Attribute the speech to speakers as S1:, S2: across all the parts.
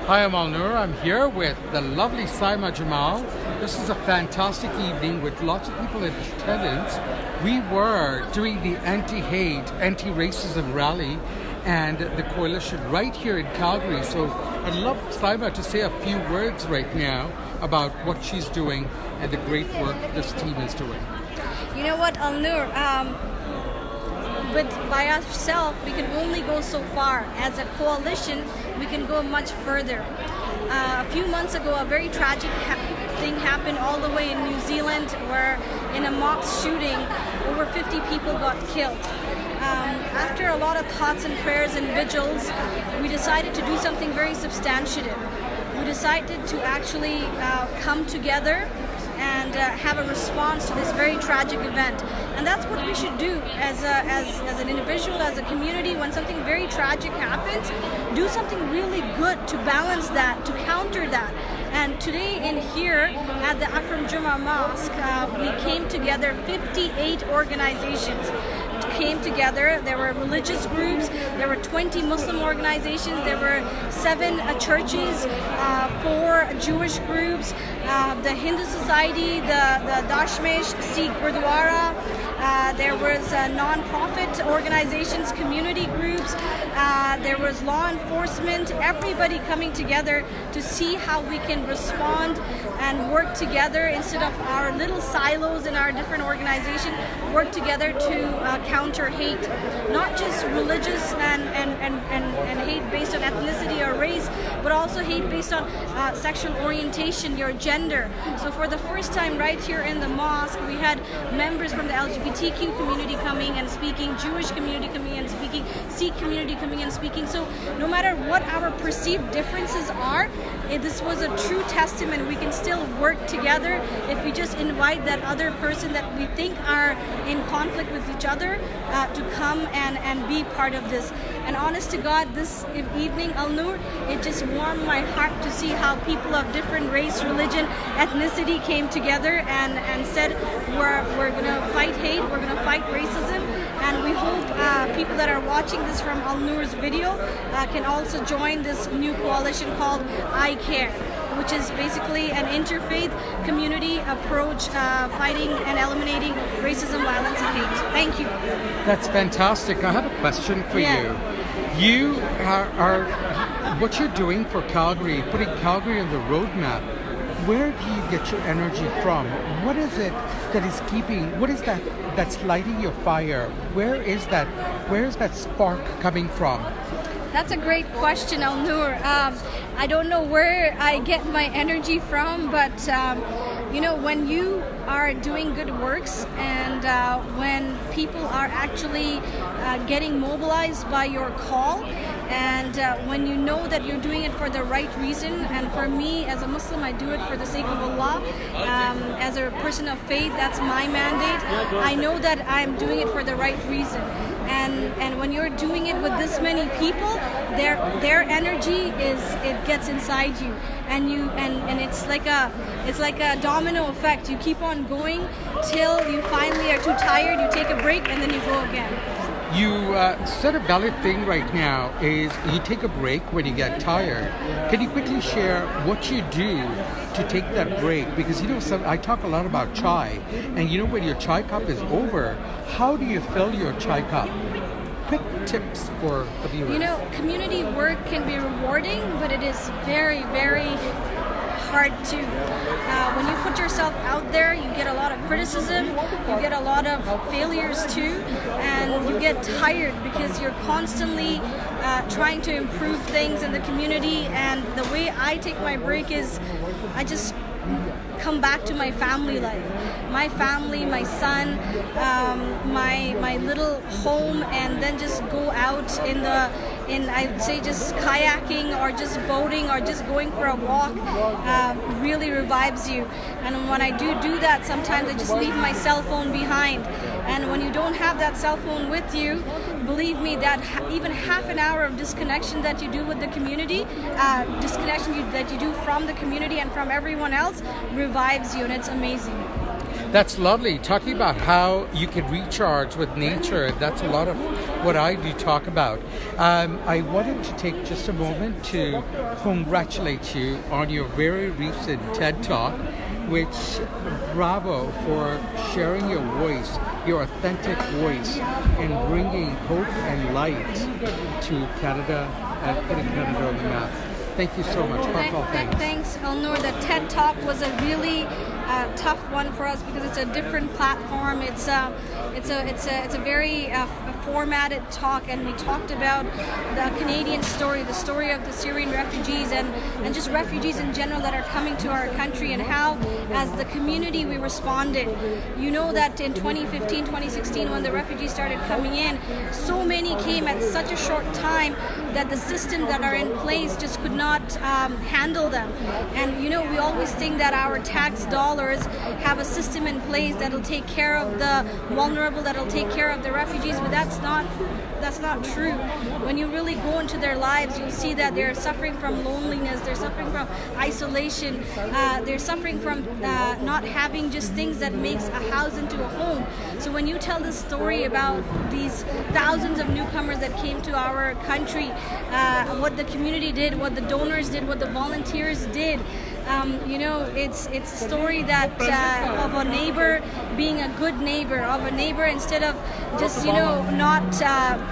S1: Hi, I'm Al-Nur. I'm here with the lovely Saima Jamal. This is a fantastic evening with lots of people in attendance. We were doing the anti-hate, anti-racism rally and the coalition right here in Calgary. So I'd love Saima to say a few words right now about what she's doing and the great work this team is doing.
S2: You know what, Al-Nur? But by ourselves, we can only go so far. As a coalition, we can go much further. A few months ago, a very tragic thing happened all the way in New Zealand, where in a mock shooting, over 50 people got killed. After a lot of thoughts and prayers and vigils, we decided to do something very substantive. We decided to actually come together and have a response to this very tragic event. And that's what we should do as an individual, as a community. When something very tragic happens, do something really good to balance that, to counter that. And today in here at the Akram Juma Mosque, we came together, 58 organizations came together. There were religious groups, there were 20 Muslim organizations, there were 7 churches, 4 Jewish groups, the Hindu Society, the Dashmesh Sikh Gurdwara, there was non-profit organizations, community groups, there was law enforcement, everybody coming together to see how we can respond and work together instead of our little silos in our different organizations, work together to counter hate, not just religious and hate based on ethnicity or race, but also hate based on sexual orientation, your gender. So for the first time right here in the mosque, we had members from the LGBTQ community coming and speaking, Jewish community coming and speaking, Sikh community coming and speaking. So no matter what our perceived differences are, this was a true testament. We can still work together if we just invite that other person that we think are in conflict with each other to come and be part of this. And honest to God, this evening, Al-Nur, it just warmed my heart to see how people of different race, religion, ethnicity came together and said, we're going to fight hate, we're going to fight racism, and we hope people that are watching this from Al-Nur's video can also join this new coalition called I Care, which is basically an interfaith community approach fighting and eliminating racism, violence, and hate. Thank you.
S1: That's fantastic. I have a question for you. You are what you're doing for Calgary, putting Calgary on the roadmap. Where do you get your energy from? What is it that is keeping, what is that that's lighting your fire? Where is that spark coming from?
S2: That's a great question, Al-Nur. I don't know where I get my energy from, but when you are doing good works and when people are actually getting mobilized by your call, and when you know that you're doing it for the right reason, and for me as a Muslim, I do it for the sake of Allah. As a person of faith, that's my mandate. I know that I'm doing it for the right reason. And when you're doing it with this many people, their energy it gets inside you, and it's like a domino effect. You keep on going till you finally are too tired. You take a break and then you go again.
S1: You said a valid thing right now is you take a break when you get tired. Can you quickly share what you do to take that break? Because I talk a lot about chai, and when your chai cup is over, how do you fill your chai cup? Quick tips for the viewers.
S2: Community work can be rewarding, but it is very, very hard too. When you put yourself out there, you get a lot of criticism, you get a lot of failures too, and you get tired because you're constantly trying to improve things in the community. And the way I take my break is I just come back to my family life, my family, my son, my little home, and then just go out in I'd say just kayaking or just boating or just going for a walk really revives you. And when I do that, sometimes I just leave my cell phone behind. And when you don't have that cell phone with you, believe me that even half an hour of disconnection that you do with the community, that you do from the community and from everyone else, revives you, and it's amazing.
S1: That's lovely. Talking about how you can recharge with nature, that's a lot of what I do talk about. I wanted to take just a moment to congratulate you on your very recent TED Talk, which bravo for sharing your voice, your authentic voice, and bringing hope and light to Canada and putting Canada on the map. Thank you so much. Heartfelt thanks.
S2: Thanks, Elnur. The TED Talk was a really tough one for us because it's a different platform. It's a very formatted talk, and we talked about the Canadian story, the story of the Syrian refugees, and just refugees in general that are coming to our country, and how, as the community, we responded. You know that in 2015, 2016, when the refugees started coming in, so many came at such a short time that the systems that are in place just could not handle them. And we always think that our tax dollars have a system in place that'll take care of the vulnerable, that'll take care of the refugees, but that's not true. When you really go into their lives, you'll see that they're suffering from loneliness, they're suffering from isolation, they're suffering from not having just things that makes a house into a home. So when you tell the story about these thousands of newcomers that came to our country, what the community did, what the donors did, what the volunteers did, it's a story that of a neighbor being a good neighbor, of a neighbor instead of just not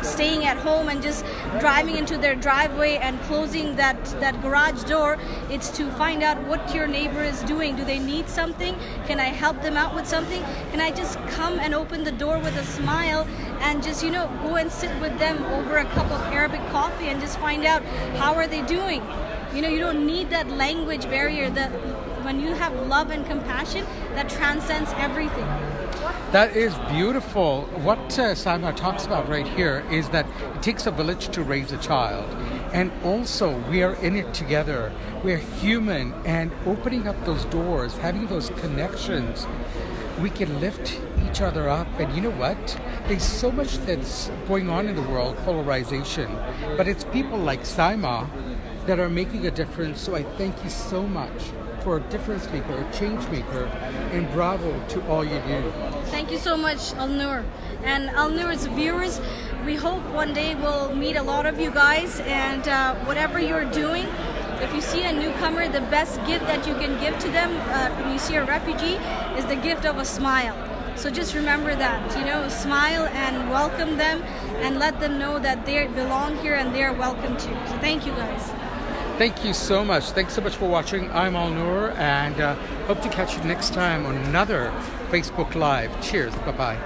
S2: staying at home and just driving into their driveway and closing that garage door. It's to find out what your neighbor is doing. Do they need something? Can I help them out with something? Can I just come and open the door with a smile and just go and sit with them over a cup of Arabic coffee and just find out how are they doing? You don't need that language barrier. That when you have love and compassion, that transcends everything.
S1: That is beautiful. What Saima talks about right here is that it takes a village to raise a child. And also, we are in it together. We're human, and opening up those doors, having those connections, we can lift each other up. And you know what? There's so much that's going on in the world, polarization. But it's people like Saima that are making a difference. So I thank you so much for a difference maker, a change maker, and bravo to all you do.
S2: Thank you so much, Elnur. And Elnur's viewers, we hope one day we'll meet a lot of you guys, and whatever you're doing, if you see a newcomer, the best gift that you can give to them when you see a refugee is the gift of a smile. So just remember that, smile and welcome them and let them know that they belong here and they're welcome too. So thank you guys.
S1: Thank you so much. Thanks so much for watching. I'm Alnur, and hope to catch you next time on another Facebook Live. Cheers. Bye-bye.